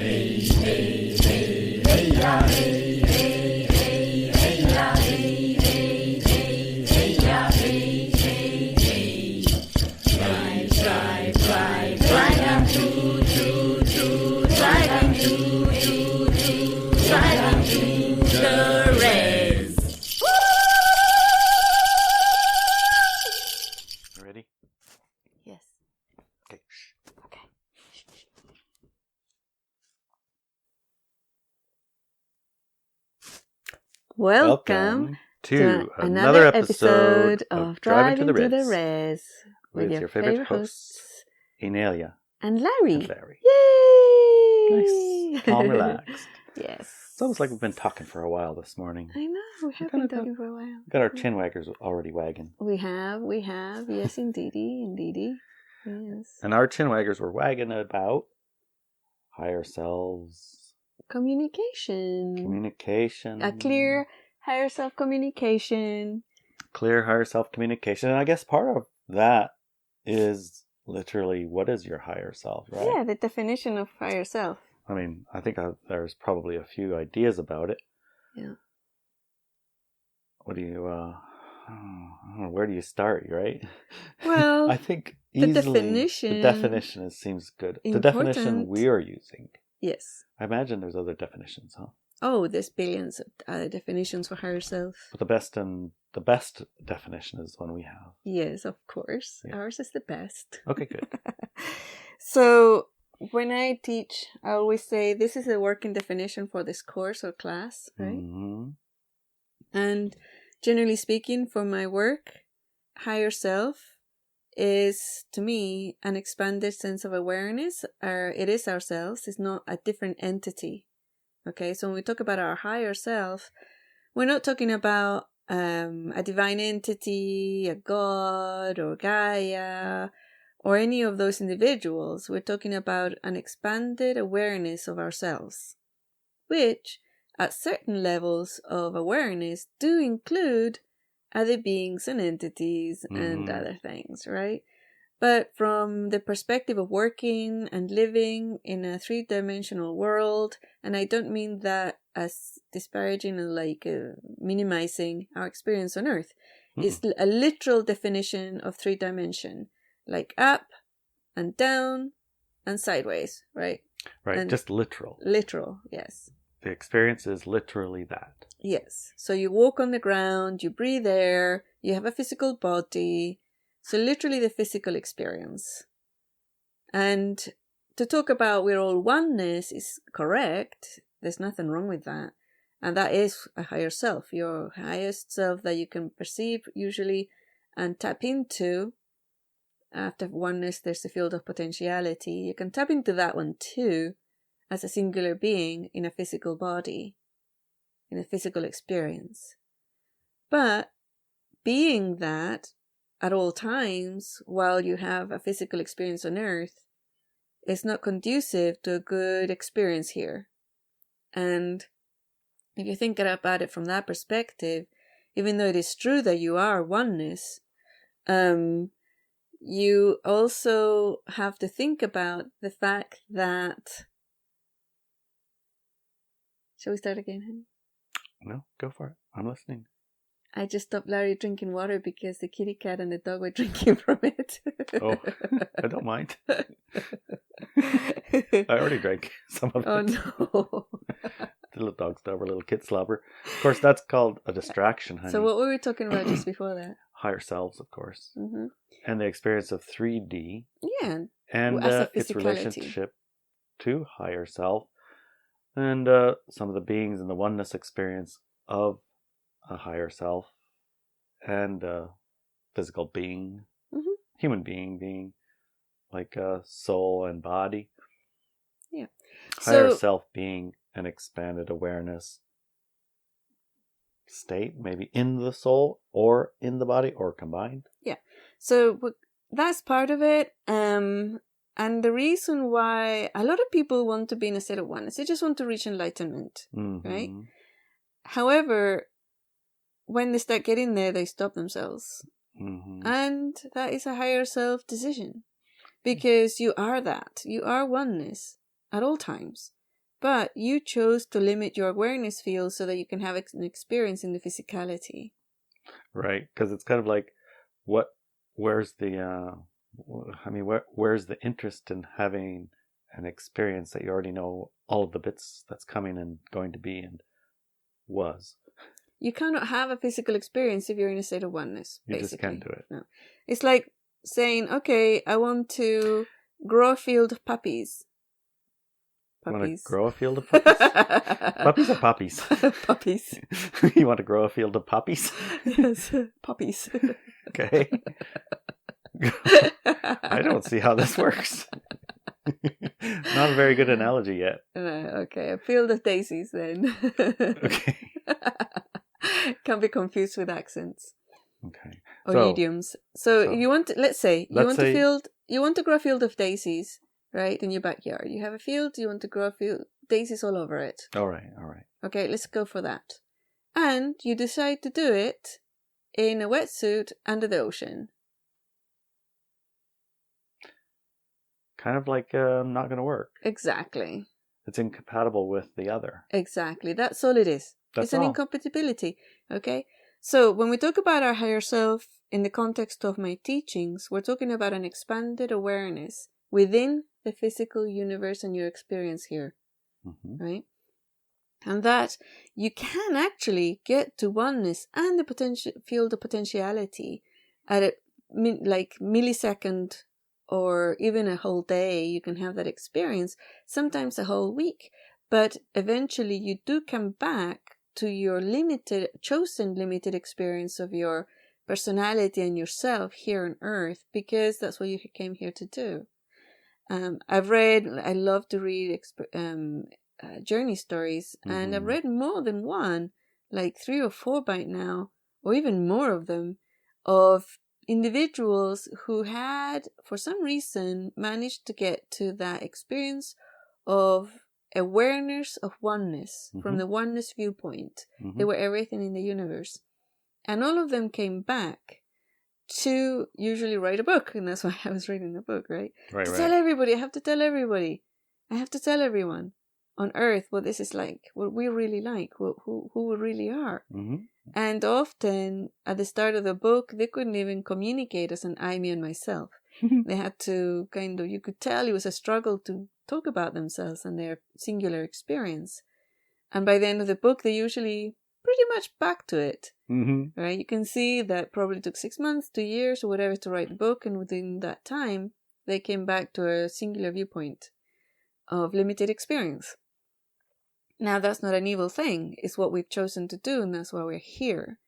Ready? Yes. Okay. Okay. Welcome to another episode of Driving to the Res with your favorite hosts, Inelia and Larry. Yay! Nice. Calm, relaxed. Yes. It's almost like we've been talking for a while this morning. I know, we have been talking for a while. Got our chin waggers already wagging. We have. Yes, indeedy. Yes. And our chin waggers were wagging about higher selves. Communication. A clear higher self communication. Clear higher self communication. And I guess part of that is literally, what is your higher self, right? Yeah, the definition of higher self. I mean, I think there's probably a few ideas about it. Yeah. What do you, I don't know, where do you start, right? Well, I think easily, the definition seems good. important. The definition we are using. Yes. I imagine there's other definitions, huh? Oh, there's billions of definitions for higher self. But the best definition is the one we have. Yes, of course. Yeah. Ours is the best. Okay, good. So when I teach, I always say this is a working definition for this course or class, right? Mm-hmm. And generally speaking, for my work, higher self is, to me, an expanded sense of awareness. It is ourselves. It's not a different entity. Okay, so when we talk about our higher self, we're not talking about a divine entity, a god, or Gaia, or any of those individuals. We're talking about an expanded awareness of ourselves, which, at certain levels of awareness, do include other beings and entities and other things, right? But from the perspective of working and living in a three-dimensional world, and I don't mean that as disparaging and like minimizing our experience on Earth. It's a literal definition of three dimension, like up and down and sideways, right? Right, and just literal. Literal, yes. The experience is literally that. Yes. So you walk on the ground, you breathe air, you have a physical body. So literally the physical experience. And to talk about we're all oneness is correct. There's nothing wrong with that. And that is a higher self, your highest self that you can perceive usually and tap into. After oneness, there's the field of potentiality. You can tap into that one too as a singular being in a physical body, in a physical experience. But being that at all times, while you have a physical experience on Earth, is not conducive to a good experience here. And if you think about it from that perspective, even though it is true that you are oneness, you also have to think about the fact that... Shall we start again, honey? No, go for it. I'm listening. I just stopped Larry drinking water because the kitty cat and the dog were drinking from it. Oh, I don't mind. I already drank some of it. Oh, no. The little dog slobber, little kid slobber. Of course, that's called a distraction, honey. So what were we talking about just before that? Higher selves, of course. Mm-hmm. And the experience of 3D. Yeah. And as a its physicality. relationship to higher self. And some of the beings in the oneness experience of a higher self and a physical being, human being like a soul and body. Yeah. Higher self being an expanded awareness state, maybe in the soul or in the body or combined. Yeah. So that's part of it. And the reason why a lot of people want to be in a state of oneness, they just want to reach enlightenment, right? However, when they start getting there, they stop themselves. And that is a higher self decision. Because you are that. You are oneness at all times. but you chose to limit your awareness field so that you can have an experience in the physicality. Right, because it's kind of like, where's the where's the interest in having an experience that you already know all of the bits that's coming and going to be and was. You cannot have a physical experience if you're in a state of oneness. You basically. just can't do it. No. It's like saying, okay, I want to grow a field of puppies. You want to grow a field of puppies? Puppies or poppies? Puppies. You want to grow a field of puppies? Yes, puppies. Okay. I don't see how this works. Not a very good analogy yet. Okay, a field of daisies then. Okay. Can't be confused with accents. Okay. Or idioms. So you want to, let's say you want to grow a field of daisies, right, in your backyard. You have a field, you want to grow a field daisies all over it. All right. Okay, let's go for that. And you decide to do it in a wetsuit under the ocean. Kind of like not going to work. Exactly. It's incompatible with the other. Exactly. That's all it is. It's an incompatibility. Okay? So when we talk about our higher self in the context of my teachings, we're talking about an expanded awareness within the physical universe and your experience here. Mm-hmm. Right? And that you can actually get to oneness and the field of potentiality at a millisecond or even a whole day. You can have that experience, sometimes a whole week. But eventually you do come back to your chosen limited experience of your personality and yourself here on earth, because that's what you came here to do. I love to read journey stories, and I've read more than one, like 3 or 4 by now, or even more of them, of individuals who had, for some reason, managed to get to that experience of awareness of oneness from the oneness viewpoint. They were everything in the universe. And all of them came back to usually write a book. And that's why I was reading the book, right? Tell everybody. I have to tell everybody. I have to tell everyone on earth what this is like, what we really like, who we really are. And often at the start of the book, they couldn't even communicate as an I, me, and myself. They had to you could tell it was a struggle to talk about themselves and their singular experience. And by the end of the book, they usually pretty much back to it. Right? You can see that probably took 6 months, 2 years, or whatever to write the book. And within that time, they came back to a singular viewpoint of limited experience. Now, that's not an evil thing. It's what we've chosen to do, and that's why we're here.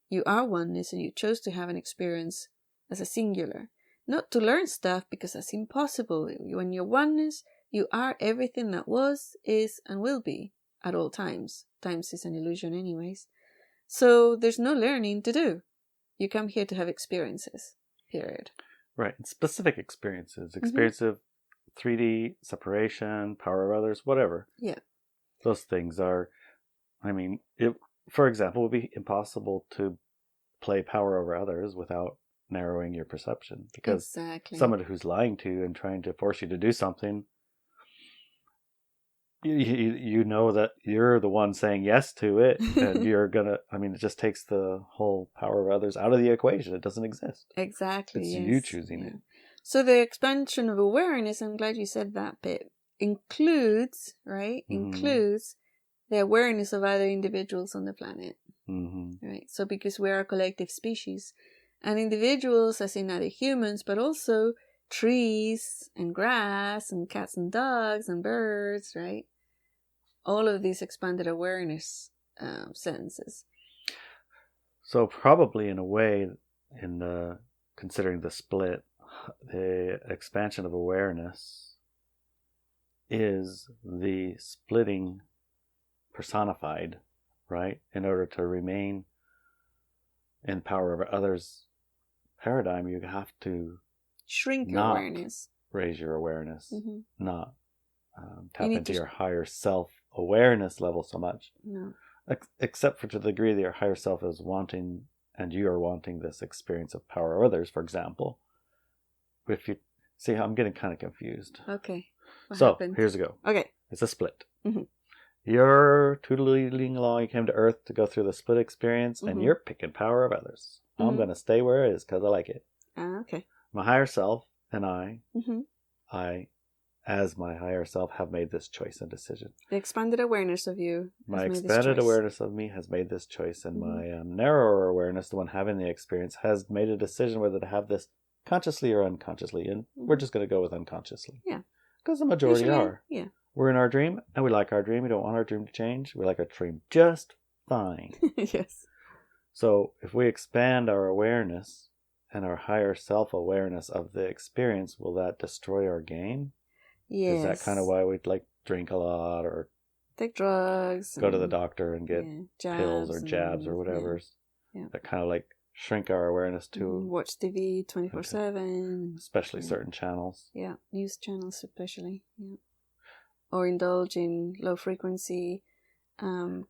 You are oneness, and you chose to have an experience as a singular. Not to learn stuff, because that's impossible. When you're oneness, you are everything that was, is, and will be at all times. Times is an illusion anyways. So there's no learning to do. You come here to have experiences, period. Right. Specific experiences. Experience of 3D, separation, power of others, whatever. Yeah. Those things are, it, for example, would be impossible to play power over others without narrowing your perception. Because someone who's lying to you and trying to force you to do something, you know that you're the one saying yes to it, and you're gonna, it just takes the whole power of others out of the equation. It doesn't exist. Exactly. It's you choosing it. So the expansion of awareness, I'm glad you said that bit, includes the awareness of other individuals on the planet. Right? So because we're a collective species, and individuals as in other humans, but also trees and grass and cats and dogs and birds, right? All of these expanded awareness senses. So probably in a way, considering the split, the expansion of awareness is the splitting personified, right? In order to remain in power over others paradigm, you have to shrink your awareness, raise your awareness, not tap into your higher self awareness level so much. No. Except for to the degree that your higher self is wanting, and you are wanting this experience of power over others, for example. If you see, I'm getting kind of confused. Okay. What happened? Here's a go. Okay. It's a split. Mhm. You're tootling along. You came to Earth to go through the split experience, and Mhm. you're picking power of others. I'm Mhm. going to stay where it is because I like it. Okay. My higher self and Mhm. I, as my higher self, have made this choice and decision. The expanded awareness of you My has made this expanded choice. awareness of me has made this choice, and Mhm. my narrower awareness, the one having the experience, has made a decision whether to have this consciously or unconsciously, and we're just going to go with unconsciously. Yeah. Because the majority Usually, are. yeah. We're in our dream, and we like our dream. We don't want our dream to change. We like our dream just fine. Yes. So if we expand our awareness and our higher self-awareness of the experience, will that destroy our game? Yes. Is that kind of why we'd like drink a lot or take drugs, go to the doctor and get pills or jabs or whatever? Yeah. That kind of like shrink our awareness to watch TV 24/7, especially certain channels. Yeah, news channels especially. Yeah, or indulge in low frequency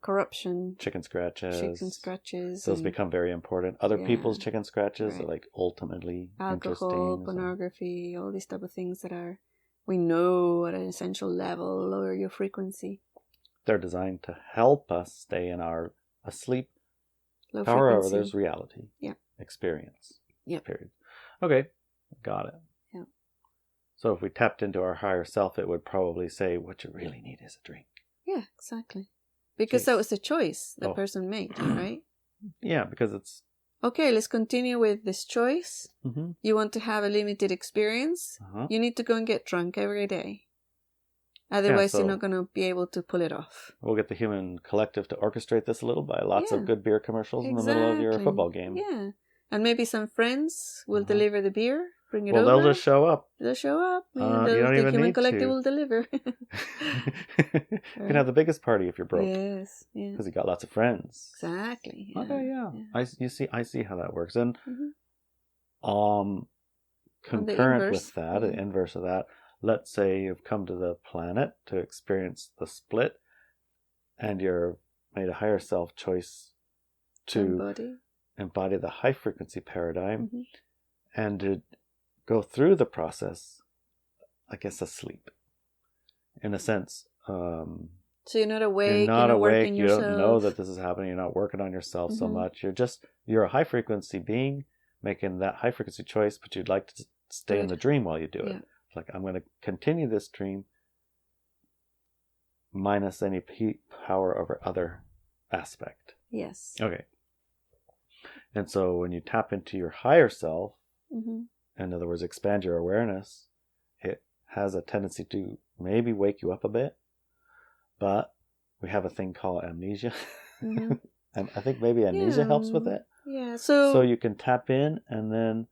corruption. Chicken scratches. Those become very important. Other people's chicken scratches are like ultimately alcohol, pornography, all these type of things that are, we know at an essential level, lower your frequency. They're designed to help us stay in our asleep low power frequency. over there's reality. Yeah. Experience. Yeah. Period. Okay. Got it. Yeah. So if we tapped into our higher self, it would probably say what you really need is a drink. Yeah, exactly. Because that was the choice the person made, right? Yeah, because it's... Okay, let's continue with this choice. Mm-hmm. You want to have a limited experience. You need to go and get drunk every day. Otherwise, you're not going to be able to pull it off. We'll get the human collective to orchestrate this a little by lots of good beer commercials in the middle of your football game. Yeah. And maybe some friends will deliver the beer, bring it over. Well, they'll just show up. They'll show up. You don't even human need collective to. will deliver. You can have the biggest party if you're broke. Yes. Yeah. Because you got lots of friends. Exactly. Yeah. Okay, yeah. I see how that works. And concurrent with that, the inverse of that, let's say you've come to the planet to experience the split, and you're made a higher self choice to embody the high frequency paradigm and to go through the process, I guess, asleep. In a sense. So you're not awake. You're not awake. You don't know that this is happening. You're not working on yourself so much. You're a high frequency being making that high frequency choice, but you'd like to stay in the dream while you do it. Yeah. It's like, I'm going to continue this dream minus any power over other aspect. Yes. Okay. And so when you tap into your higher self, in other words, expand your awareness, it has a tendency to maybe wake you up a bit, but we have a thing called amnesia. And I think maybe amnesia helps with it. Yeah. So you can tap in and then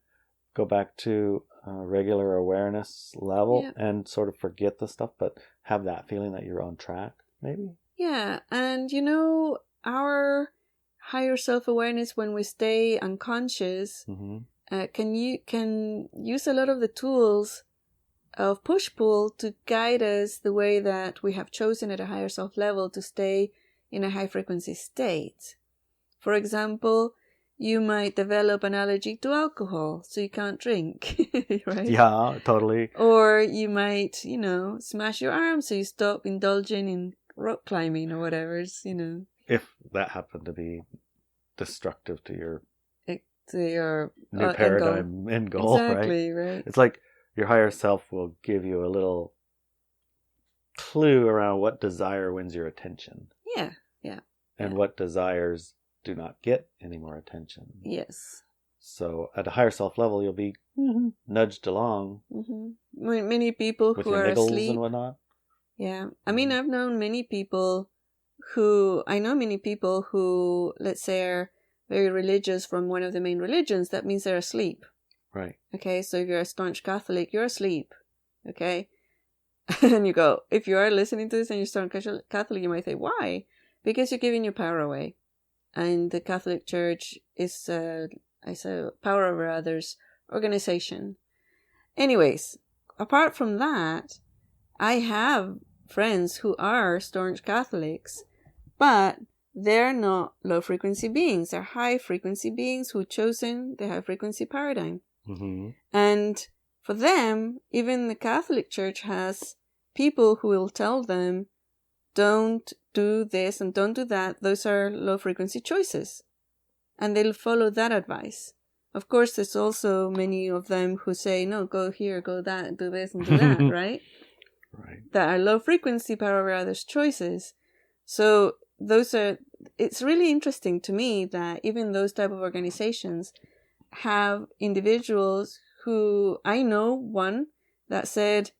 go back to a regular awareness level and sort of forget the stuff, but have that feeling that you're on track, maybe. Yeah. And our higher self-awareness, when we stay unconscious, can use a lot of the tools of push-pull to guide us the way that we have chosen at a higher self level to stay in a high frequency state. For example, you might develop an allergy to alcohol, so you can't drink, right? Yeah, totally. Or you might, smash your arm, so you stop indulging in rock climbing or whatever, If that happened to be destructive to your new paradigm end goal, exactly, right? It's like your higher self will give you a little clue around what desire wins your attention. Yeah. And what desires do not get any more attention. Yes. So at a higher self level, you'll be nudged along. Many people with who your are niggles asleep and whatnot. Yeah. I mean, I know many people who, let's say, are very religious from one of the main religions. That means they're asleep. Right. Okay. So if you're a staunch Catholic, you're asleep. Okay. And you go, if you are listening to this and you're staunch Catholic, you might say, why? Because you're giving your power away. And the Catholic Church is, power over others organization. Anyways, apart from that, I have friends who are staunch Catholics, but they're not low-frequency beings. They're high-frequency beings who've chosen the high-frequency paradigm. And for them, even the Catholic Church has people who will tell them, don't do this and don't do that, those are low frequency choices. And they'll follow that advice. Of course, there's also many of them who say, no, go here, go that, do this and do that, right? Right. That are low frequency power over others' choices. So it's really interesting to me that even those type of organizations have individuals who, I know one that said,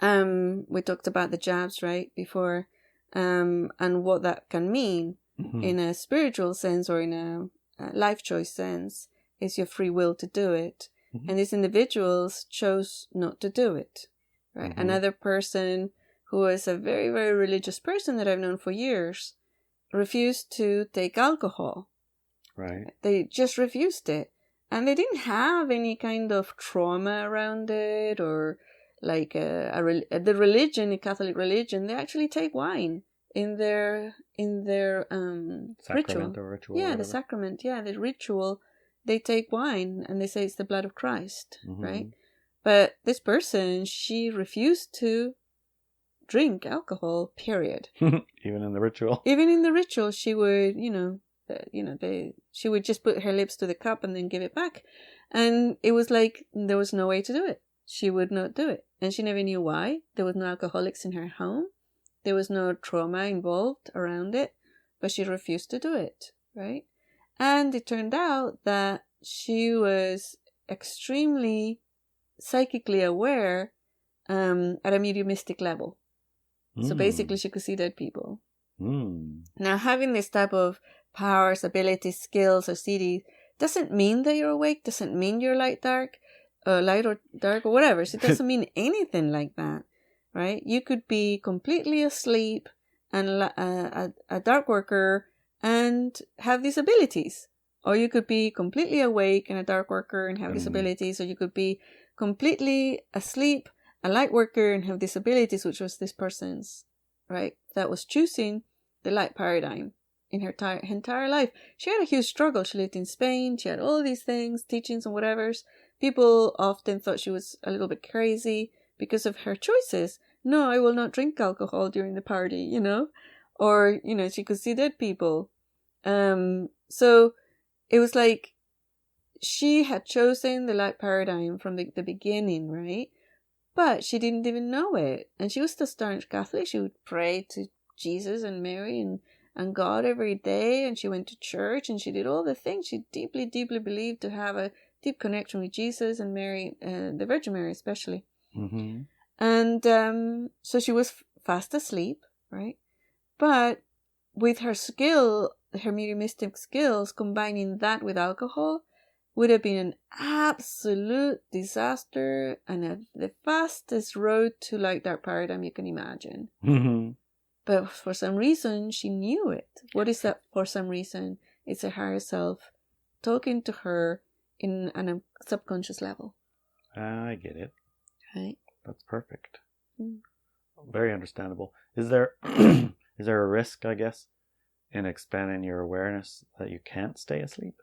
we talked about the jabs, right, before, and what that can mean in a spiritual sense or in a life choice sense is your free will to do it. And these individuals chose not to do it, right? Another person who was a very, very religious person that I've known for years refused to take alcohol. Right. They just refused it. And they didn't have any kind of trauma around it or like the religion, the Catholic religion, they actually take wine in their Sacrament ritual. or ritual. Yeah, or the sacrament. Yeah, the ritual. They take wine and they say it's the blood of Christ, right? But this person, she refused to drink alcohol, period. Even in the ritual. Even in the ritual, she would, she would just put her lips to the cup and then give it back. And it was like there was no way to do it. She would not do it. And she never knew why. There was no alcoholics in her home. There was no trauma involved around it. But she refused to do it, right? And it turned out that she was extremely psychically aware at a mediumistic level. So basically she could see dead people. Now, having this type of powers, abilities, skills, or cities doesn't mean that you're awake, doesn't mean you're light or dark or whatever. So it doesn't mean anything like that, right? You could be completely asleep and a dark worker and have these abilities. Or you could be completely awake and a dark worker and have these abilities. Or you could be completely asleep, a light worker, and have these abilities, which was this person's, right? That was choosing the light paradigm in her entire life. She had a huge struggle. She lived in Spain. She had all these things, teachings and whatevers. People often thought she was a little bit crazy because of her choices. No, I will not drink alcohol during the party, Or, she could see dead people. So it was like she had chosen the light paradigm from the beginning, right? But she didn't even know it. And she was still staunch Catholic. She would pray to Jesus and Mary and God every day. And she went to church and she did all the things she deeply, deeply believed to have a deep connection with Jesus and Mary, the Virgin Mary especially. And so she was fast asleep, right? But with her skill, her mediumistic skills, combining that with alcohol, would have been an absolute disaster and the fastest road to like dark paradigm you can imagine. But for some reason, she knew it. What is that for some reason? It's a higher self talking to her on a subconscious level. I get it. Right. That's perfect. Very understandable. Is there is there a risk, I guess, in expanding your awareness that you can't stay asleep?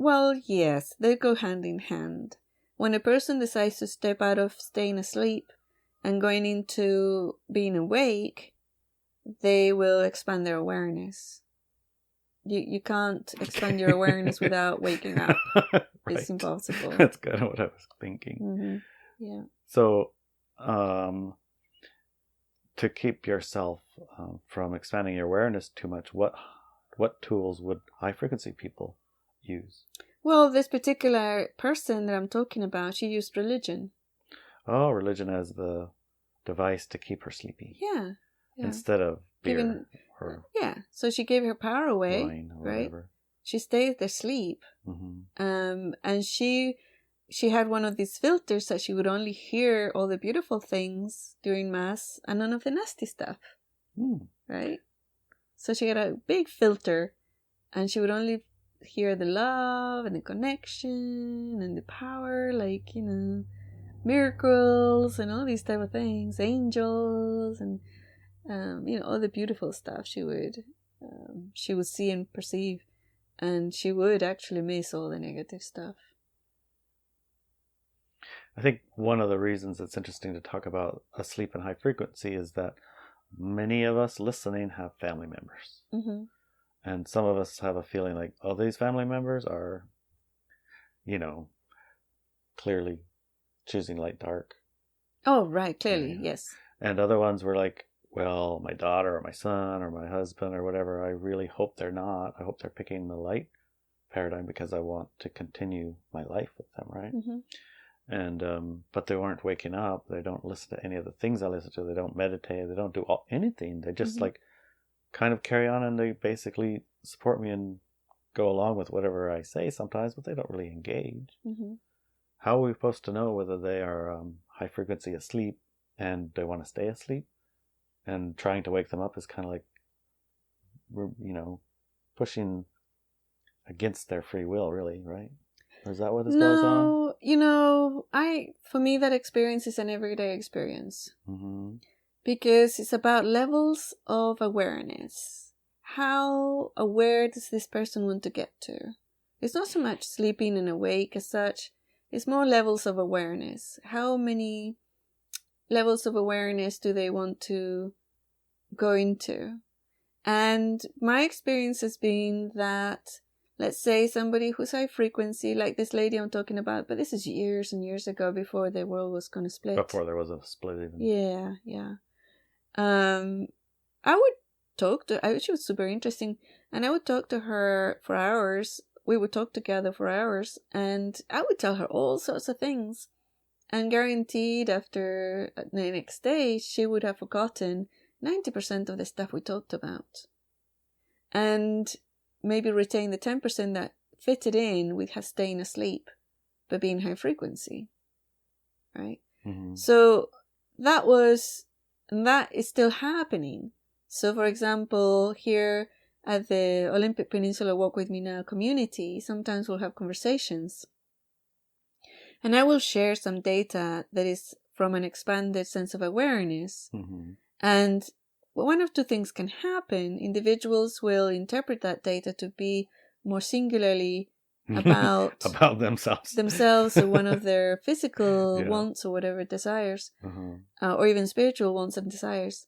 Well, yes, they go hand in hand. When a person decides to step out of staying asleep and going into being awake, they will expand their awareness. You can't expand your awareness without waking up. Right. It's impossible. That's kind of what I was thinking. Yeah. So, to keep yourself from expanding your awareness too much, what tools would high frequency people use? Well, this particular person that I'm talking about, she used religion. Oh, religion as the device to keep her sleepy. Yeah. Instead of beer or so she gave her power away, wine or right? whatever. She stayed asleep. And she had one of these filters that she would only hear all the beautiful things during mass and none of the nasty stuff. Right? So she had a big filter and she would only hear the love and the connection and the power, like, miracles and all these type of things, angels and all the beautiful stuff she would see and perceive, and she would actually miss all the negative stuff. I think one of the reasons it's interesting to talk about asleep and high frequency is that many of us listening have family members. Mm-hmm. And some of us have a feeling like, oh, these family members are, clearly choosing light dark. Oh, right. Clearly, Yeah. yes. And other ones were like, well, my daughter or my son or my husband or whatever, I really hope they're not. I hope they're picking the light paradigm because I want to continue my life with them, right? Mm-hmm. And but they weren't waking up. They don't listen to any of the things I listen to. They don't meditate. They don't do anything. They just like kind of carry on, and they basically support me and go along with whatever I say sometimes, but they don't really engage. Mm-hmm. How are we supposed to know whether they are high frequency asleep and they want to stay asleep? And trying to wake them up is kind of like, pushing against their free will, really, right? Or is that what goes on? No, for me, that experience is an everyday experience. Mm-hmm. Because it's about levels of awareness. How aware does this person want to get to? It's not so much sleeping and awake as such. It's more levels of awareness. How many levels of awareness do they want to go into? And my experience has been that, let's say somebody who's high frequency, like this lady I'm talking about, but this is years and years ago before the world was going to split. Before there was a split even. Yeah. I would talk to her. She was super interesting, and I would talk to her for hours. We would talk together for hours, and I would tell her all sorts of things. And guaranteed after the next day, she would have forgotten 90% of the stuff we talked about. And maybe retain the 10% that fitted in with her staying asleep, but being high frequency. Right? Mm-hmm. So that is still happening. So for example, here at the Olympic Peninsula Walk With Me Now community, sometimes we'll have conversations. And I will share some data that is from an expanded sense of awareness. Mm-hmm. And one of two things can happen. Individuals will interpret that data to be more singularly about themselves or one of their physical wants or whatever desires, or even spiritual wants and desires.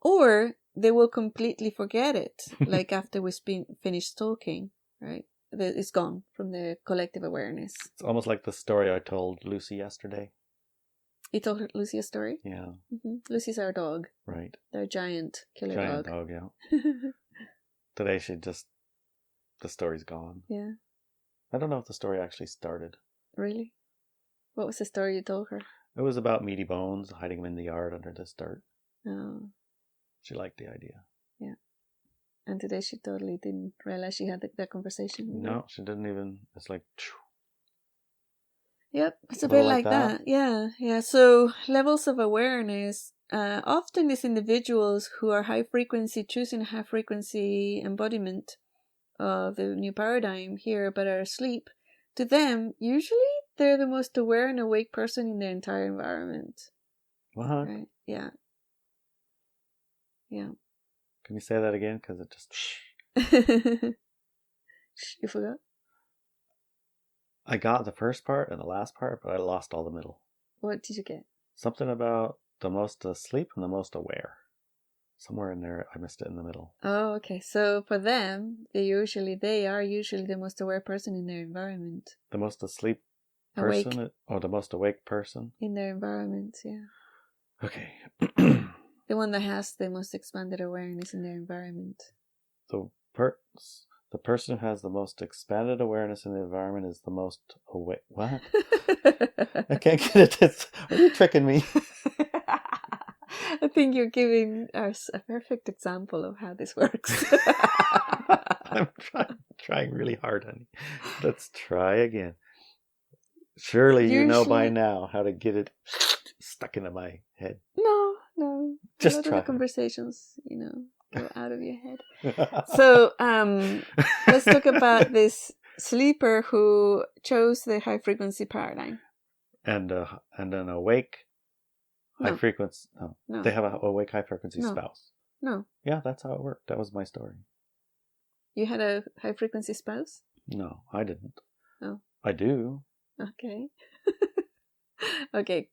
Or they will completely forget it, like after we've finished talking, right? It's gone from the collective awareness. It's almost like the story I told Lucy yesterday. You told Lucy a story? Yeah. Mm-hmm. Lucy's our dog. Right. Their giant killer dog. Giant dog, yeah. Today the story's gone. Yeah. I don't know if the story actually started. Really? What was the story you told her? It was about meaty bones, hiding them in the yard under this dirt. Oh. She liked the idea. Yeah. And today she totally didn't realize she had that conversation with No, you. she didn't even. It's like... Yep, it's a bit like that. Yeah. So levels of awareness, often these individuals who are high frequency, choosing a high frequency embodiment of the new paradigm here, but are asleep, to them, usually they're the most aware and awake person in their entire environment. What? Right? Yeah. Can you say that again? Because it just... You forgot? I got the first part and the last part, but I lost all the middle. What did you get? Something about the most asleep and the most aware. Somewhere in there, I missed it in the middle. Oh, okay. So for them, they are usually the most aware person in their environment. The most asleep person? Awake. Or the most awake person? In their environment, yeah. Okay. The one that has the most expanded awareness in their environment. The person who has the most expanded awareness in the environment is the most awake. What? I can't get it. Are you tricking me? I think you're giving us a perfect example of how this works. I'm trying really hard, honey. Let's try again. Surely you know by now how to get it stuck into my head. No. Just a lot try. of the conversations, go out of your head. So let's talk about this sleeper who chose the high frequency paradigm. And an awake high frequency. No. They have an awake high frequency spouse. No. Yeah, that's how it worked. That was my story. You had a high frequency spouse? No, I didn't. Oh. I do. Okay. Okay.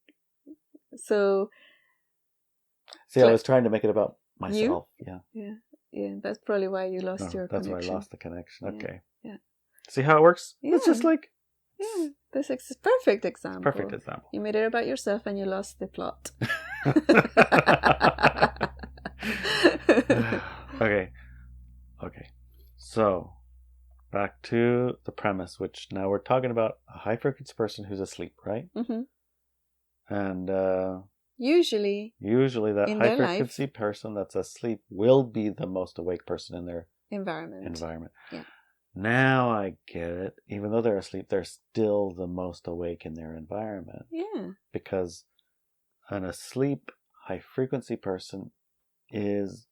So See, I was trying to make it about you? myself. Yeah. Yeah. That's probably why you lost your That's connection. why I lost the connection. Okay. Yeah. See how it works? Yeah. It's just like... Yeah. This is a perfect example. Perfect example. You made it about yourself and you lost the plot. Okay. So, back to the premise, which now we're talking about a high frequency person who's asleep, right? Mm-hmm. And usually that in high their frequency life, person that's asleep will be the most awake person in their environment. Yeah. Now I get it. Even though they're asleep, they're still the most awake in their environment. Yeah. Because an asleep high frequency person is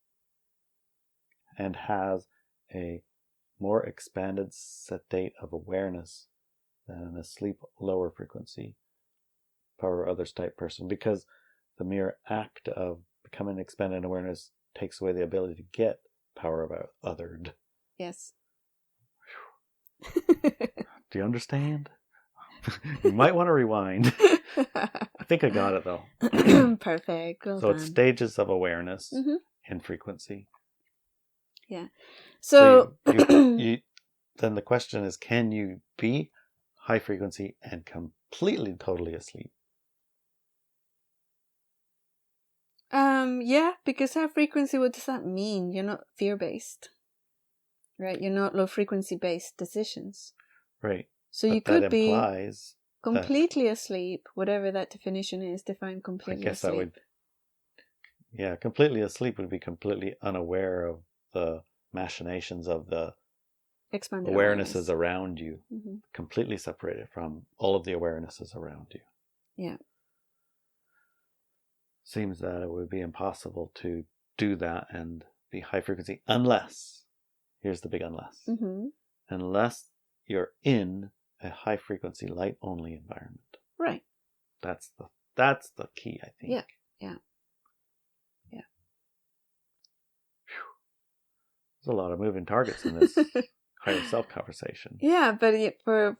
and has a more expanded state of awareness than an asleep lower frequency power others type person, because the mere act of becoming expanded awareness takes away the ability to get power about othered. Yes. Do you understand? You might want to rewind. I think I got it though. Perfect. Well so done. It's stages of awareness Mm-hmm. in frequency. Yeah. So, you then the question is, can you be high frequency and completely totally asleep? Yeah, because high frequency, what does that mean? You're not fear-based, right? You're not low-frequency based decisions. Right. So but you could be completely asleep, whatever that definition is, defined completely I guess asleep. that would... Yeah, completely asleep would be completely unaware of the machinations of the expanded awarenesses around you. Mm-hmm. Completely separated from all of the awarenesses around you. Yeah. Seems that it would be impossible to do that and be high frequency unless, here's the big unless, unless you're in a high frequency light only environment. Right. That's the key, I think. Yeah. There's a lot of moving targets in this higher self conversation. Yeah, but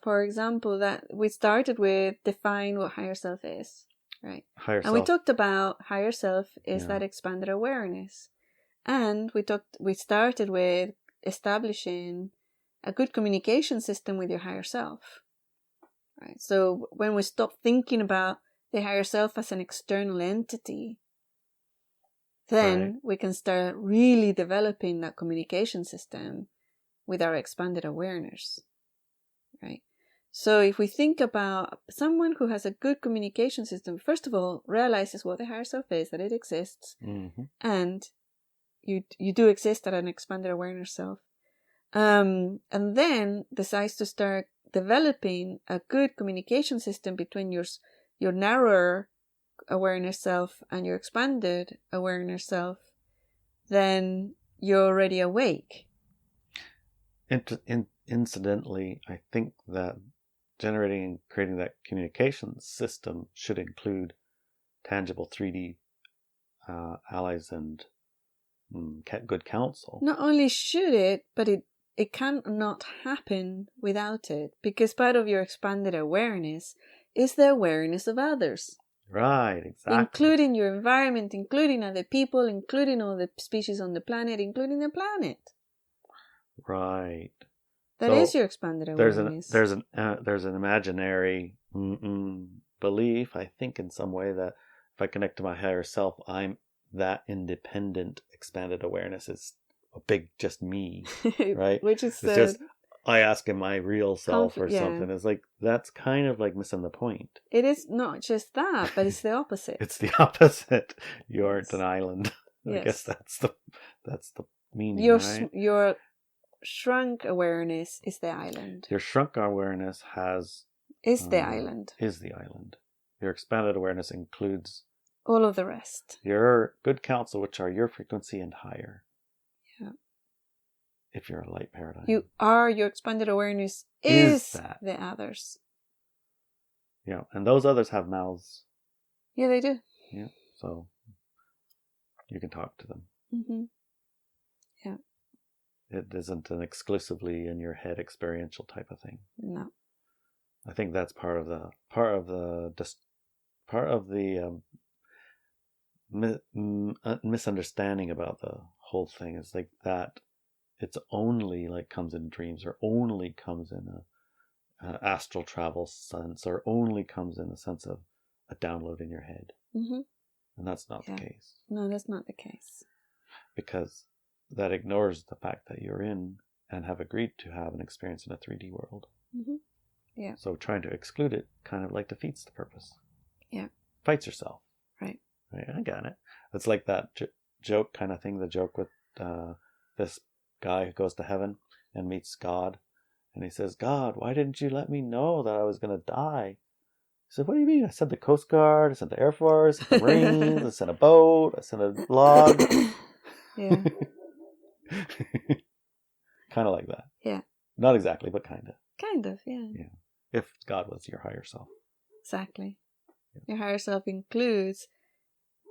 for example, that we started with define what higher self is, right? We talked about higher self is that expanded awareness, and we started with establishing a good communication system with your higher self, right? So when we stop thinking about the higher self as an external entity, then we can start really developing that communication system with our expanded awareness, right? So if we think about someone who has a good communication system, first of all, realizes what the higher self is, that it exists, and you do exist at an expanded awareness self, and then decides to start developing a good communication system between your narrower awareness self and your expanded awareness self, then you're already awake. Incidentally, I think that generating and creating that communication system should include tangible 3D allies and good counsel. Not only should it, but it cannot happen without it, because part of your expanded awareness is the awareness of others. Right, exactly. Including your environment, including other people, including all the species on the planet, including the planet. Right. That is your expanded awareness. There's an imaginary belief, I think, in some way, that if I connect to my higher self, I'm that independent expanded awareness is a big just me, right? Which is it's just I ask him my real self or something. It's like, that's kind of like missing the point. It is not just that, but it's the opposite. It's the opposite. You aren't an island. I guess that's the meaning, right? Your shrunk awareness is the island. Your shrunk awareness is the island. Is the island. Your expanded awareness includes all of the rest. Your good counsel, which are your frequency and higher. Yeah. If you're a light paradigm. Your expanded awareness is the others. Yeah, and those others have mouths. Yeah, they do. Yeah, so you can talk to them. Mm-hmm. Yeah. It isn't an exclusively in your head experiential type of thing. No. I think that's part of the part of the misunderstanding about the whole thing is like that it's only like comes in dreams, or only comes in a astral travel sense, or only comes in a sense of a download in your head. Mm-hmm. And that's not the case. No, that's not the case. Because that ignores the fact that you're in and have agreed to have an experience in a 3D world. Mm-hmm. Yeah. So trying to exclude it kind of like defeats the purpose. Yeah. Fights yourself. Right. Right, I got it. It's like that joke kind of thing, the joke with this guy who goes to heaven and meets God. And he says, God, why didn't you let me know that I was going to die? He said, what do you mean? I sent the Coast Guard, I sent the Air Force, I sent the Marines, I sent a boat, I sent a log. Yeah. Kind of like that. Yeah. Not exactly, but kind of. Kind of, yeah. Yeah. If God was your higher self. Exactly. Yeah. Your higher self includes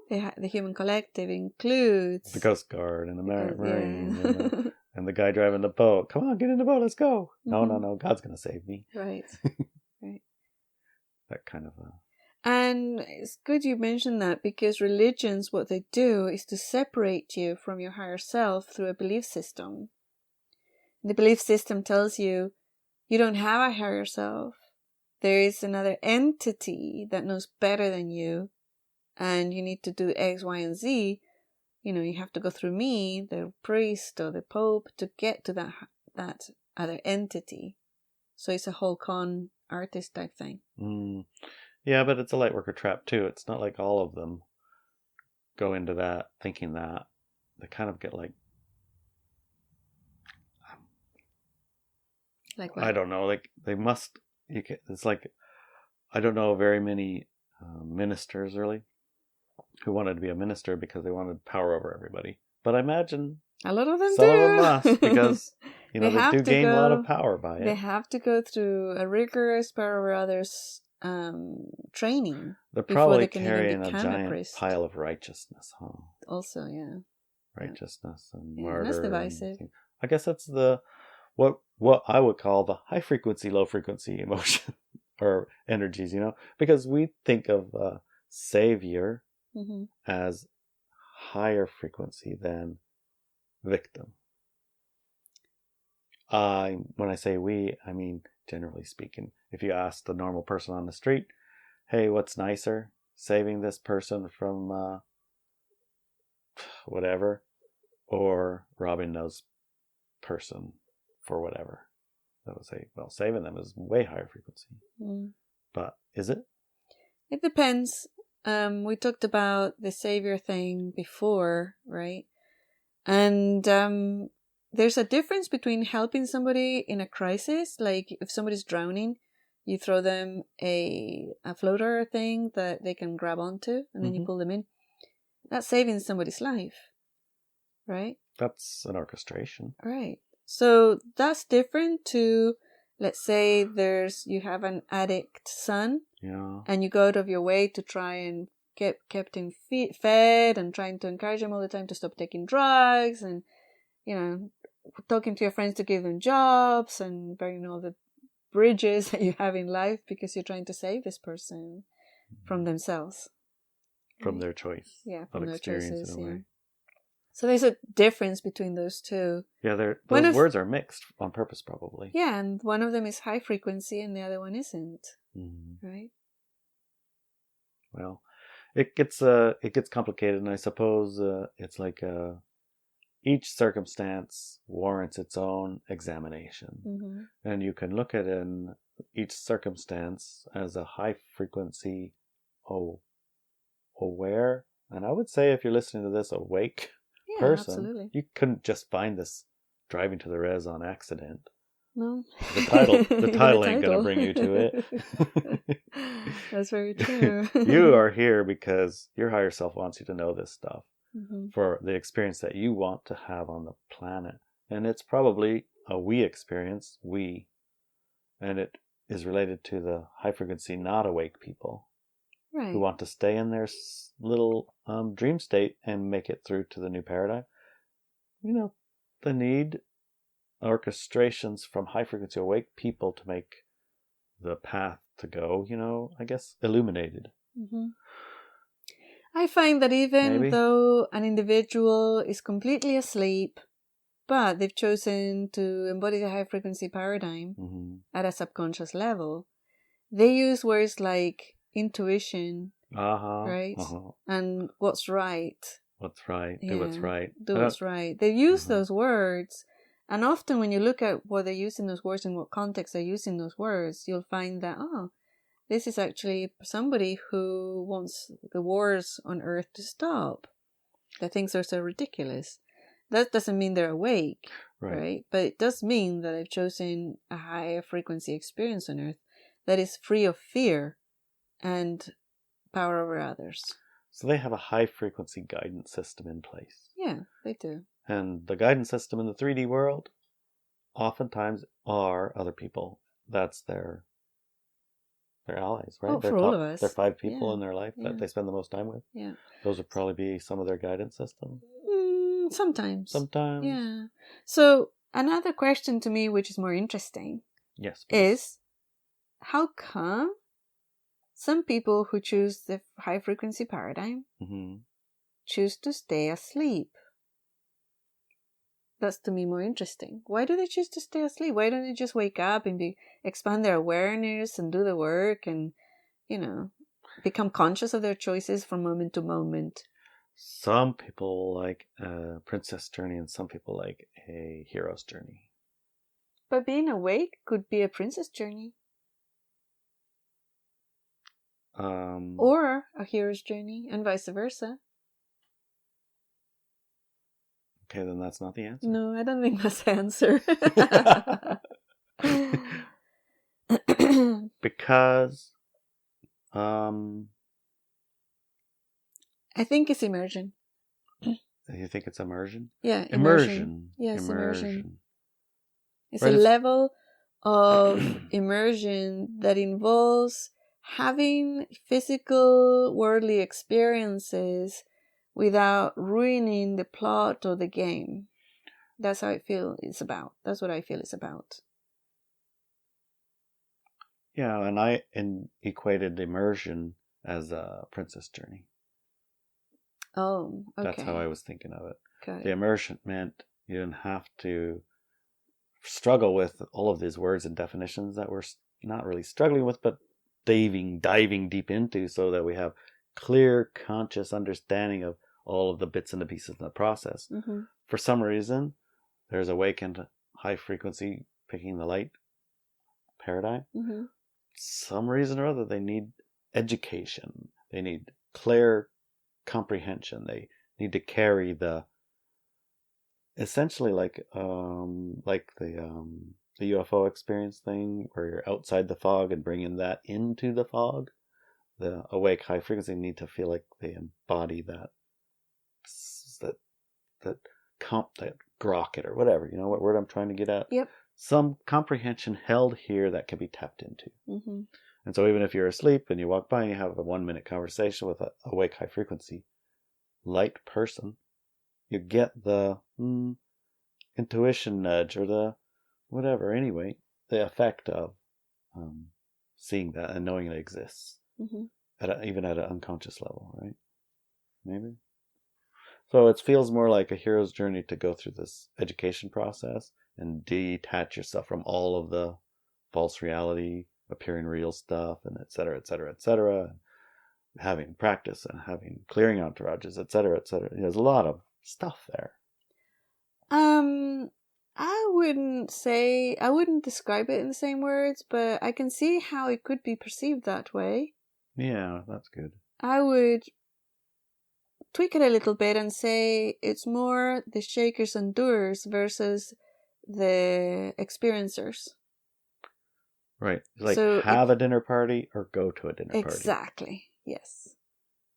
the human collective, includes the Coast Guard and the Marine yeah. and the guy driving the boat. Come on, get in the boat, let's go. Mm-hmm. No, God's going to save me. Right. Right. That kind of And it's good you mentioned that, because religions, what they do is to separate you from your higher self through a belief system. The belief system tells you you don't have a higher self. There is another entity that knows better than you, and you need to do X, Y, and Z. You know, you have to go through me, the priest or the pope, to get to that other entity. So it's a whole con artist type thing. Yeah, but it's a light worker trap too. It's not like all of them go into that thinking that. They kind of get like what? I don't know. Like they must. It's like I don't know very many ministers really who wanted to be a minister because they wanted power over everybody. But I imagine a lot of them some do. of them must, because they do gain a lot of power by it. They have to go through a rigorous power over others training. They're probably carrying a giant pile of righteousness, huh? Also, yeah. Righteousness and murder. That's divisive. I guess that's what I would call the high frequency, low frequency emotion or energies, because we think of savior as higher frequency than victim. When I say we, I mean generally speaking. If you ask the normal person on the street, hey, what's nicer, saving this person from whatever, or robbing those person for whatever? They would say, well, saving them is way higher frequency. But is it? It depends. We talked about the savior thing before, right? And there's a difference between helping somebody in a crisis. Like if somebody's drowning, you throw them a floater thing that they can grab onto, and then you pull them in. That's saving somebody's life, right? That's an orchestration. Right. So that's different to, let's say you have an addict son, and you go out of your way to try and kept him fed and trying to encourage him all the time to stop taking drugs, and talking to your friends to give them jobs and burning all the bridges that you have in life because you're trying to save this person from themselves, from their choice, from their choices. So there's a difference between those two. Yeah, those words are mixed on purpose, probably. Yeah, and one of them is high frequency and the other one isn't. Right? Well, it gets complicated, and I suppose it's like each circumstance warrants its own examination, and you can look at in each circumstance as a high frequency aware, and I would say if you're listening to this awake person, absolutely. You couldn't just find this driving to the res on accident. No. The title ain't gonna bring you to it. That's very true. You are here because your higher self wants you to know this stuff for the experience that you want to have on the planet. And it's probably a we experience, and it is related to the high frequency not awake people. Right. Who want to stay in their little dream state and make it through to the new paradigm. They need orchestrations from high frequency awake people to make the path to go, I guess, illuminated. Mm-hmm. I find that even though an individual is completely asleep, but they've chosen to embody the high frequency paradigm at a subconscious level, they use words like intuition, right? And what's right. What's right. Do what's right. Do what's right. They use those words. And often when you look at what they're using those words and what context they're using those words, you'll find that, this is actually somebody who wants the wars on Earth to stop. That things are so ridiculous. That doesn't mean they're awake, right? But it does mean that they've chosen a higher frequency experience on Earth that is free of fear and power over others. So they have a high frequency guidance system in place. Yeah, they do. And the guidance system in the 3D world oftentimes are other people. That's their allies, right? For all of us. They're 5 people in their life that they spend the most time with. Yeah. Those would probably be some of their guidance system. Sometimes. Yeah. So another question to me, which is more interesting, is how come some people who choose the high frequency paradigm choose to stay asleep? That's to me more interesting. Why do they choose to stay asleep? Why don't they just wake up and expand their awareness and do the work and, become conscious of their choices from moment to moment? Some people like a princess journey and some people like a hero's journey. But being awake could be a princess journey. Or a hero's journey and vice versa. Okay, then that's not the answer. No, I don't think that's the answer. Because I think it's immersion. You think it's immersion? Yeah, immersion. Yes, immersion. It's a level of immersion that involves having physical worldly experiences without ruining the plot or the game. That's how I feel it's about. That's what I feel it's about. Yeah, and I equated immersion as a princess journey. Oh, okay. That's how I was thinking of it. Got it. The immersion meant you didn't have to struggle with all of these words and definitions that we're not really struggling with, but diving deep into, so that we have clear, conscious understanding of all of the bits and the pieces in the process. For some reason, there's awakened high frequency picking the light paradigm. Some reason or other, they need education. They need clear comprehension. They need to carry essentially like the UFO experience thing, where you're outside the fog and bringing that into the fog. The awake high frequency need to feel like they embody that grocket or whatever, what word I'm trying to get at. Yep. Some comprehension held here that can be tapped into. And so even if you're asleep and you walk by and you have a 1-minute conversation with a awake high frequency light person, you get the intuition nudge or the whatever, anyway, the effect of seeing that and knowing it exists even at an unconscious level, right? Maybe. So it feels more like a hero's journey to go through this education process and detach yourself from all of the false reality, appearing real stuff, and et cetera, et cetera, et cetera. Having practice and having clearing entourages, et cetera, et cetera. There's a lot of stuff there. I wouldn't describe it in the same words, but I can see how it could be perceived that way. Yeah, that's good. I would tweak it a little bit and say it's more the shakers and doers versus the experiencers. Right. Like, so have a dinner party or go to a dinner party. Exactly. Yes.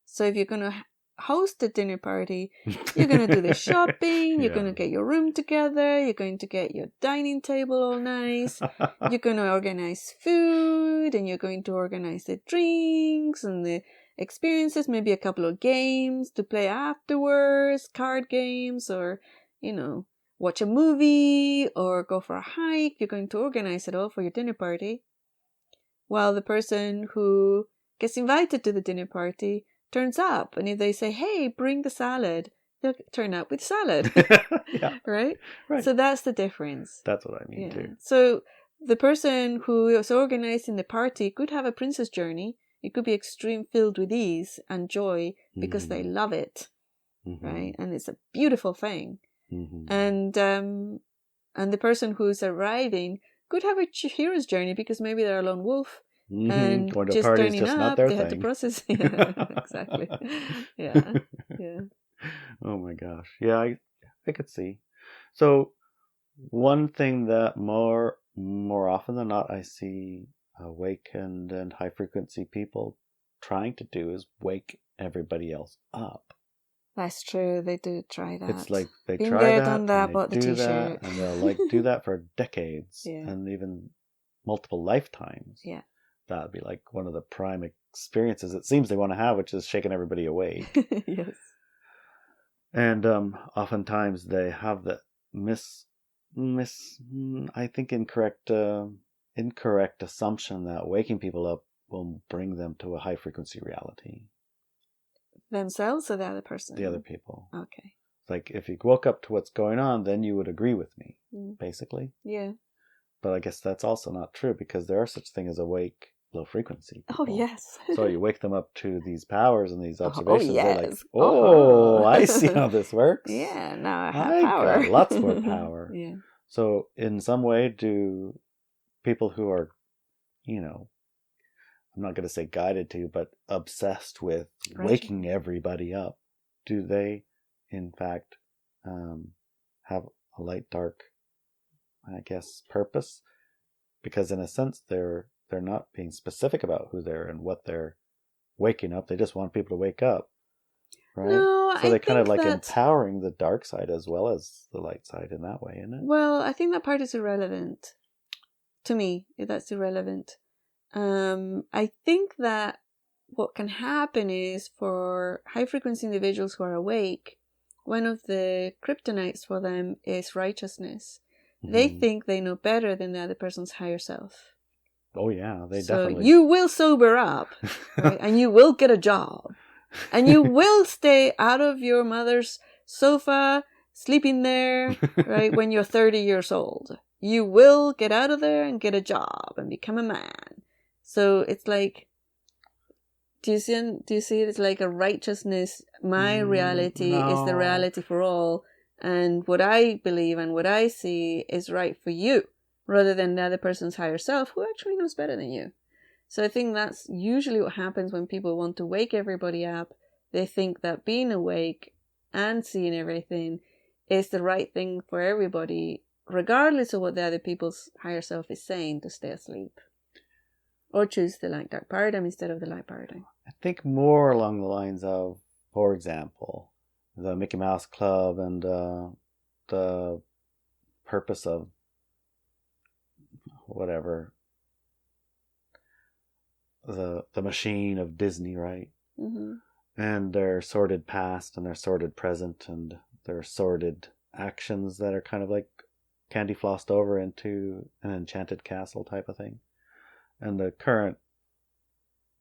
So if you're going to host a dinner party, you're going to do the shopping, you're going to get your room together, you're going to get your dining table all nice, you're going to organize food, and you're going to organize the drinks and the experiences, maybe a couple of games to play afterwards, card games, or, watch a movie or go for a hike. You're going to organize it all for your dinner party. While the person who gets invited to the dinner party, turns up, and if they say, "Hey, bring the salad," they'll turn up with salad. Yeah. Right? Right. So that's the difference. That's what I mean too. So the person who is organizing the party could have a princess journey. It could be extreme, filled with ease and joy because they love it, right? And it's a beautiful thing. And the person who's arriving could have a hero's journey because maybe they're a lone wolf. And going to just a party is turning just up, not their they thing. had to process. Yeah, exactly. Yeah. Oh my gosh. Yeah, I could see. So one thing that more often than not I see awakened and high frequency people trying to do is wake everybody else up. That's true. They do try that. It's like they Been try there, that, done that, and bought they the do t-shirt. that, and they'll do that for decades, Yeah. and even multiple lifetimes. Yeah. That would be like one of the prime experiences it seems they want to have, which is shaking everybody awake. Yes. And oftentimes they have the I think incorrect assumption that waking people up will bring them to a high frequency reality. Themselves or the other person? The other people. Okay. Like if you woke up to what's going on, then you would agree with me, basically. Yeah. But I guess that's also not true because there are such things as awake low frequency people. Oh, yes. So you wake them up to these powers and these observations. Yes. They're like, oh, I see how this works. Yeah, now I have power. Got lots more power. Yeah. So in some way, do people who are, I'm not going to say guided to, but obsessed with waking everybody up, do they, in fact, have a light, dark, I guess, purpose? Because in a sense, they're not being specific about who they're and what they're waking up. They just want people to wake up, right? No, so they're kind of like empowering the dark side as well as the light side in that way, isn't it? Well, I think that part is irrelevant. To me, that's irrelevant. I think that what can happen is for high-frequency individuals who are awake, one of the kryptonites for them is righteousness. They think they know better than the other person's higher self. Oh yeah, they definitely. So you will sober up, right? And you will get a job, and you will stay out of your mother's sofa, sleeping there, right? When you're 30 years old, you will get out of there and get a job and become a man. So it's like, do you see? It's like a righteousness. My reality is the reality for all, and what I believe and what I see is right for you, rather than the other person's higher self, who actually knows better than you. So I think that's usually what happens when people want to wake everybody up. They think that being awake and seeing everything is the right thing for everybody, regardless of what the other people's higher self is saying to stay asleep. Or choose the light dark paradigm instead of the light paradigm. I think more along the lines of, for example, the Mickey Mouse Club and the purpose of whatever, the machine of Disney, right? And their sordid past and their sordid present and their sordid actions that are kind of like candy flossed over into an enchanted castle type of thing. And the current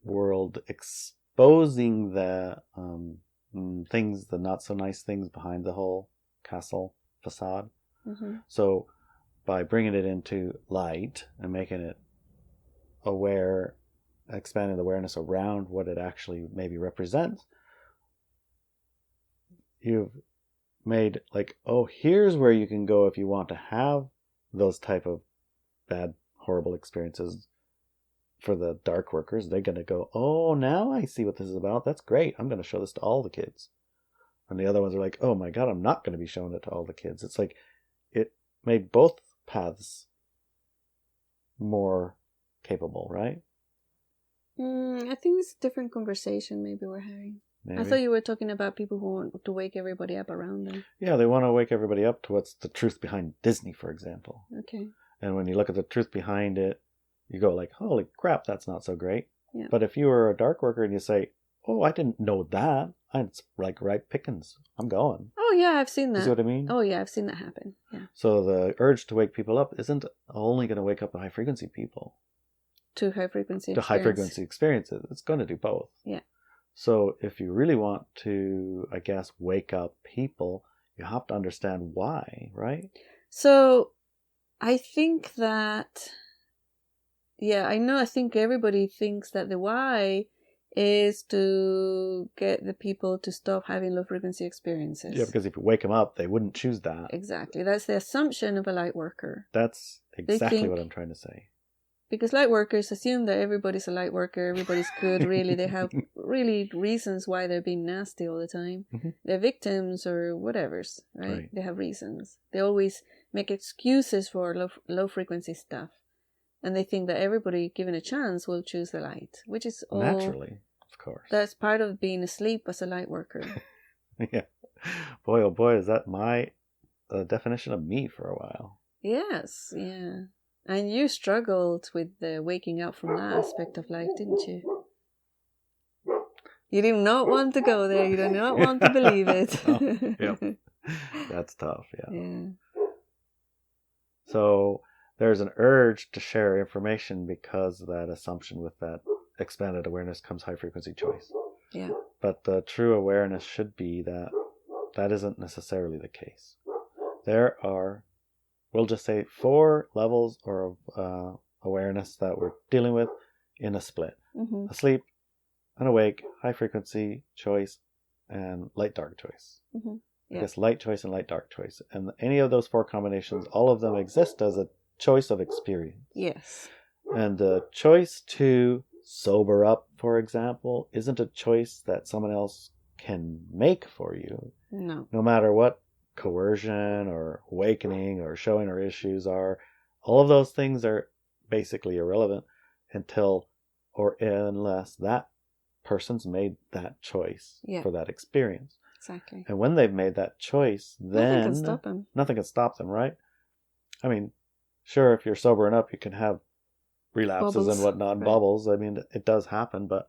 world exposing the things, the not so nice things behind the whole castle facade. So by bringing it into light and making it aware, expanding the awareness around what it actually maybe represents, you've made like, oh, here's where you can go if you want to have those type of bad, horrible experiences. For the dark workers, they're going to go, oh, now I see what this is about. That's great. I'm going to show this to all the kids. And the other ones are like, oh my God, I'm not going to be showing it to all the kids. It's like it made both paths more capable, right? I think it's a different conversation maybe we're having. Maybe. I thought you were talking about people who want to wake everybody up around them. Yeah, they want to wake everybody up to what's the truth behind Disney, for example. Okay. And when you look at the truth behind it, you go like, holy crap, that's not so great. Yeah. But if you were a dark worker and you say, oh, I didn't know that. It's like ripe pickings. I'm going. Oh, yeah, I've seen that. You see what I mean? Oh, yeah, I've seen that happen. Yeah. So the urge to wake people up isn't only going to wake up the high frequency people. to high frequency to high frequency experiences. It's going to do both. Yeah. So if you really want to, I guess, wake up people, you have to understand why, right? So I think that, I think everybody thinks that the why is to get the people to stop having low frequency experiences. Yeah, because if you wake them up, they wouldn't choose that. Exactly. That's the assumption of a light worker. That's exactly what I'm trying to say. Because light workers assume that everybody's a light worker, everybody's good, really. They have really reasons why they're being nasty all the time. Mm-hmm. They're victims or whatever's, right? They have reasons. They always make excuses for low frequency stuff. And they think that everybody given a chance will choose the light, which is all... Naturally, of course. That's part of being asleep as a light worker. Yeah. Boy, oh boy, is that my definition of me for a while. Yes, yeah. And you struggled with the waking up from that aspect of life, didn't you? You did not want to go there. You did not want to believe it. Oh, yep. That's tough, yeah. So there's an urge to share information because of that assumption with that expanded awareness comes high frequency choice. Yeah. But the true awareness should be that that isn't necessarily the case. There are, we'll just say, 4 levels of awareness that we're dealing with in a split. Mm-hmm. Asleep, unawake, high frequency choice, and light dark choice. Mm-hmm. Yeah. I guess light choice and light dark choice. And any of those 4 combinations, all of them exist as a choice of experience. Yes. And the choice to sober up, for example, isn't a choice that someone else can make for you. No. No matter what coercion or awakening or showing our issues are, all of those things are basically irrelevant until or unless that person's made that choice for that experience. Exactly. And when they've made that choice, then nothing can stop them. Nothing can stop them, right? I mean, sure, if you're sobering up, you can have relapses Bubbles. And whatnot, right. Bubbles. I mean, it does happen, but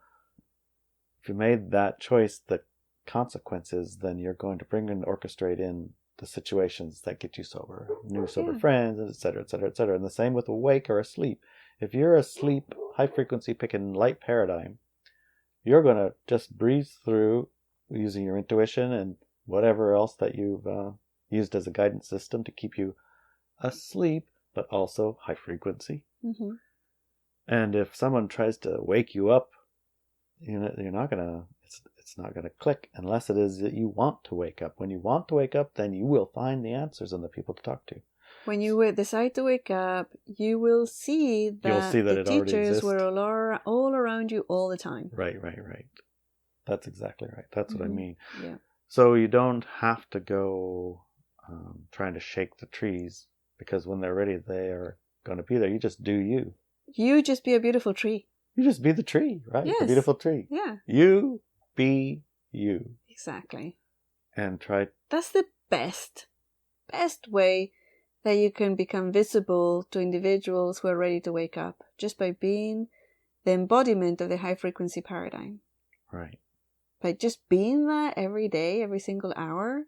if you made that choice, the consequences, then you're going to bring and orchestrate in the situations that get you sober, new sober friends, et cetera, et cetera, et cetera. And the same with awake or asleep. If you're asleep, high frequency picking light paradigm, you're going to just breeze through using your intuition and whatever else that you've used as a guidance system to keep you asleep, but also high frequency. Mm-hmm. And if someone tries to wake you up, you're not gonna. It's not gonna click unless it is that you want to wake up. When you want to wake up, then you will find the answers and the people to talk to. When you decide to wake up, you will see that the teachers were all around you all the time. Right. That's exactly right. That's what I mean. Yeah. So you don't have to go trying to shake the trees, because when they're ready, they are going to be there. You just do you. You just be a beautiful tree. You just be the tree, right? Yes. The beautiful tree. Yeah. You be you. Exactly. And try. That's the best way that you can become visible to individuals who are ready to wake up, just by being the embodiment of the high frequency paradigm. Right. By just being that every day, every single hour,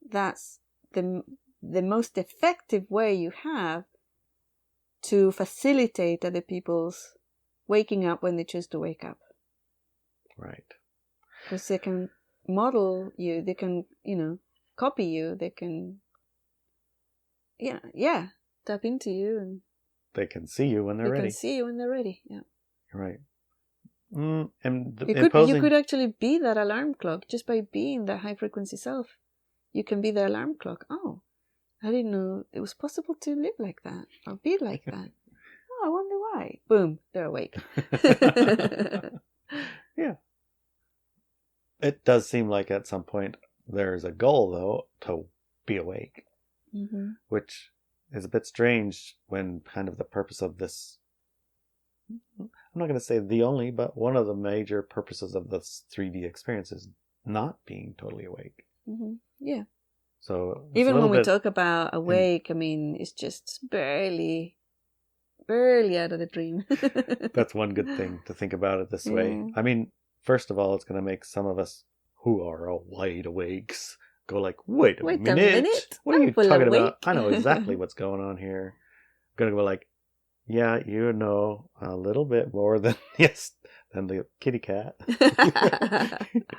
that's the most effective way you have to facilitate other people's waking up when they choose to wake up. Right. Because they can model you, they can, copy you, they can, tap into you, and they can see you when they're ready. They can see you when they're ready, yeah. Right. And you could actually be that alarm clock just by being that high frequency self. You can be the alarm clock. Oh, I didn't know it was possible to live like that or be like that. Oh, I wonder why. Boom, they're awake. Yeah. It does seem like at some point there's a goal, though, to be awake, which is a bit strange when kind of the purpose of this, I'm not going to say the only, but one of the major purposes of this 3D experience is not being totally awake. Mm-hmm. Yeah. So even when we talk about awake, I mean, it's just barely out of the dream. That's one good thing to think about it this way. I mean, first of all, it's going to make some of us who are all wide awakes go like, wait a minute. What are you talking about? I know exactly what's going on here. I'm going to go like, Yeah, you know a little bit more than than the kitty cat.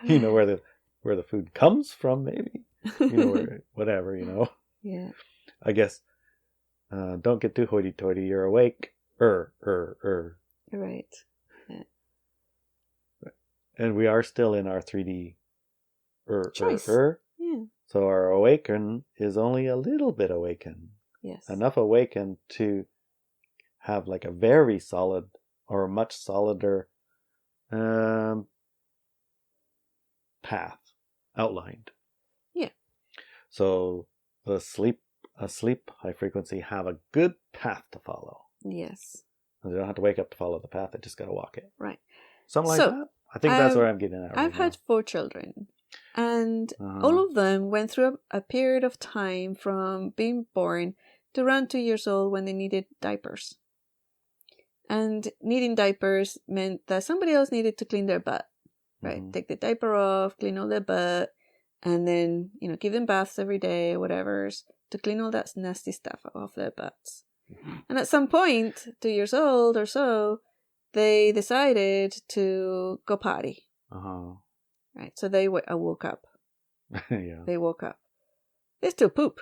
You know where the food comes from, maybe. You know where whatever, you know. Yeah. I guess don't get too hoity-toity. You're awake. Right. Yeah. And we are still in our 3D Choice. Yeah. So our awaken is only a little bit awakened. Yes. Enough awakened to have like a very solid or a much solider path outlined. Yeah. So a sleep high frequency have a good path to follow. Yes. They don't have to wake up to follow the path. They just got to walk it. Right. Something like that. I think that's where I'm getting at. I've had 4 children, and all of them went through a period of time from being born to around 2 years old when they needed diapers. And needing diapers meant that somebody else needed to clean their butt, right? Take the diaper off, clean all their butt, and then, give them baths every day, whatever, to clean all that nasty stuff off their butts. And at some point, 2 years old or so, they decided to go potty. Right, so they woke up. Yeah. They woke up. They still poop.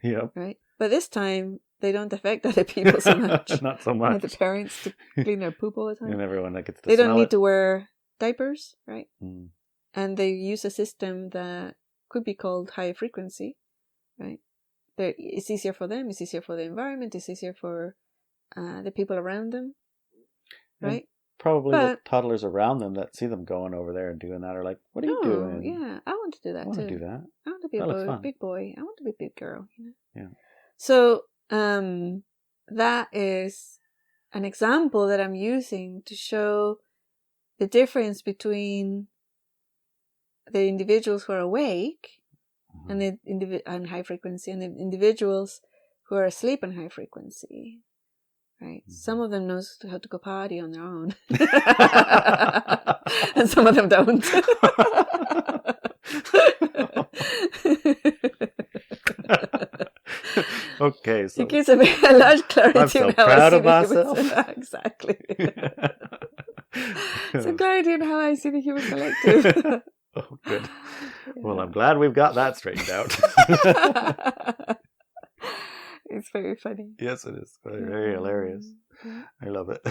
Yep. Right? But this time, they don't affect other people so much. Not so much. The parents to clean their poop all the time. And everyone that gets to They don't smell need it. to wear diapers, right? Mm. And they use a system that could be called high frequency, right? It's easier for them. It's easier for the environment. It's easier for the people around them, right? And probably the toddlers around them that see them going over there and doing that are like, "What are you doing?" Yeah, I want to do that I want too. to do that. I want to be a big boy. I want to be a big girl. Yeah. So that is an example that I'm using to show the difference between the individuals who are awake and the and high frequency, and the individuals who are asleep on high frequency. Right. Some of them knows how to go potty on their own, and some of them don't. Okay, so it gives a large clarity. I'm so proud of myself. Exactly. So clarity in how I see the human collective. Oh, good. Yeah. Well, I'm glad we've got that straightened out. It's very funny. Yes, it is. Very hilarious. I love it.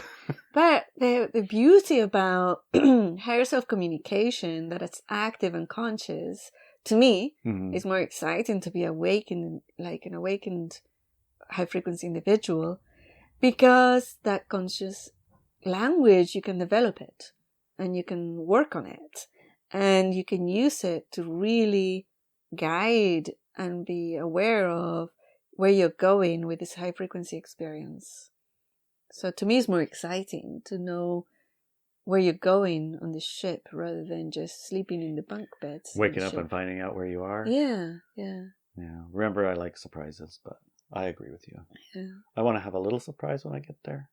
But the beauty about higher self-communication, that it's active and conscious, to me, is more exciting to be awakened, like an awakened high-frequency individual, because that conscious language, you can develop it, and you can work on it, and you can use it to really guide and be aware of where you're going with this high-frequency experience. So to me, it's more exciting to know where you're going on the ship rather than just sleeping in the bunk beds. Waking up and finding out where you are. Yeah. Remember, I like surprises, but I agree with you. Yeah. I want to have a little surprise when I get there.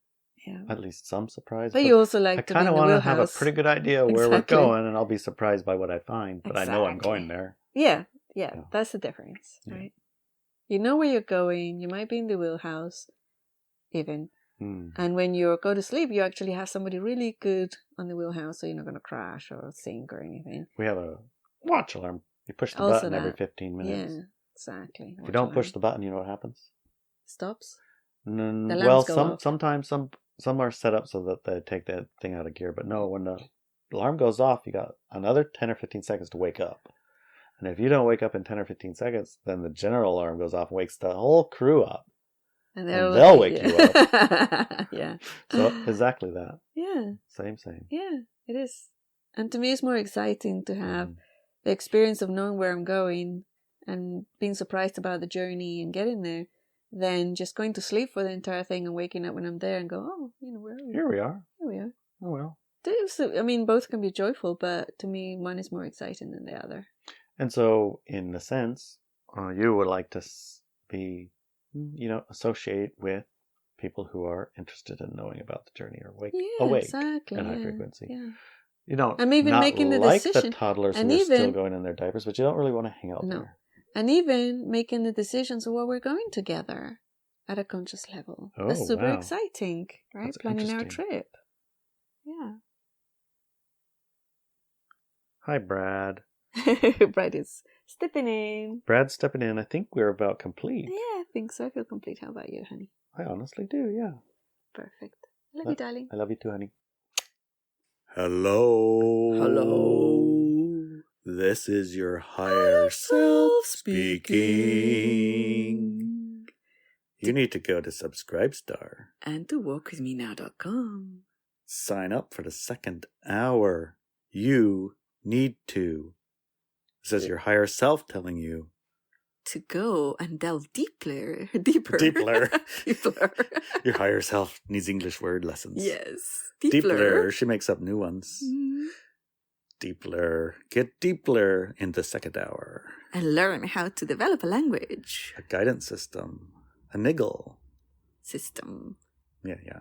Yeah. At least some surprise. But you also like to be in the wheelhouse. I kind of want to have a pretty good idea where we're going, and I'll be surprised by what I find, but I know I'm going there. Yeah. That's the difference, right? You know where you're going. You might be in the wheelhouse, even. And when you go to sleep, you actually have somebody really good on the wheelhouse, so you're not going to crash or sink or anything. We have a watch alarm. You push the button every 15 minutes. Yeah, exactly. If you don't push the button, you know what happens? Stops? Well, sometimes some are set up so that they take that thing out of gear. But no, when the alarm goes off, you got another 10 or 15 seconds to wake up. And if you don't wake up in 10 or 15 seconds, then the general alarm goes off and wakes the whole crew up. And they'll wake you up. Yeah. So exactly that. Yeah. Same. Yeah, it is. And to me, it's more exciting to have the experience of knowing where I'm going and being surprised about the journey and getting there than just going to sleep for the entire thing and waking up when I'm there and go, oh, where are we? Here we are. Here we are. Oh, well. I mean, both can be joyful, but to me, one is more exciting than the other. And so, in a sense, you would like to be, associate with people who are interested in knowing about the journey or awake exactly, and high frequency. Yeah. You don't and even not making the like decision. the toddlers who are still going in their diapers, but you don't really want to hang out there. And even making the decisions of where we're going together. at a conscious level. Oh, That's super wow. exciting, right? That's Planning our interesting. trip. Yeah. Hi, Brad. Brad is stepping in. Brad's stepping in. I think we're about complete. Yeah, I think so. I feel complete. How about you, honey? I honestly do, yeah. Perfect. Love you, darling. I love you too, honey. Hello. Hello. This is your higher self speaking. You need to go to Subscribestar. And to walkwithmenow.com. Sign up for the second hour. You need to. This is your higher self telling you. To go and delve deeper. Deeper. Deeper. Your higher self needs English word lessons. Yes. Deeper. She makes up new ones. Mm. Deeper. Get deeper in the second hour. And learn how to develop a language. A guidance system. A niggle. System. Yeah.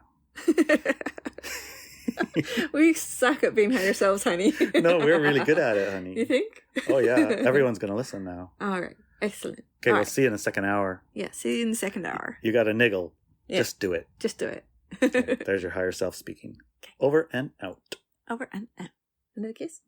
We suck at being higher selves, honey. No, we're really good at it, honey. You think? Oh, yeah. Everyone's going to listen now. All right. Excellent. Okay, All we'll right. see you in the second hour. Yeah, see you in the second hour. You got a niggle. Yeah. Just do it. Just do it. Okay, there's your higher self speaking. Over and out. Over and out. Another kiss.